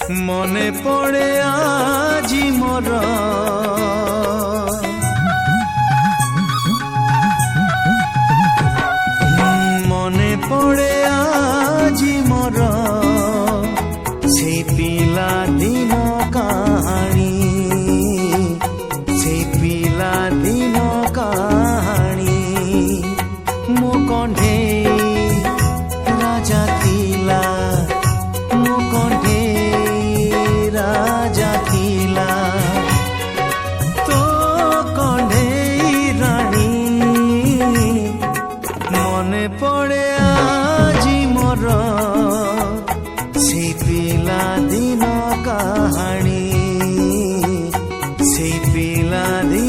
মনে পড়ে আজি মোর মনে পড়ে আজি মোর সেই পিলা দিন কাহানী সেই পিলা দিন কাহানী মো কণ্ঠেই রাজা থিলা মো কণ্ঠেই রাজা থিলা তো কণ্ঠেই রানী মনে পড়ে আজি মোর সেই পিলা দিন কাহানী সেই পিলা দিন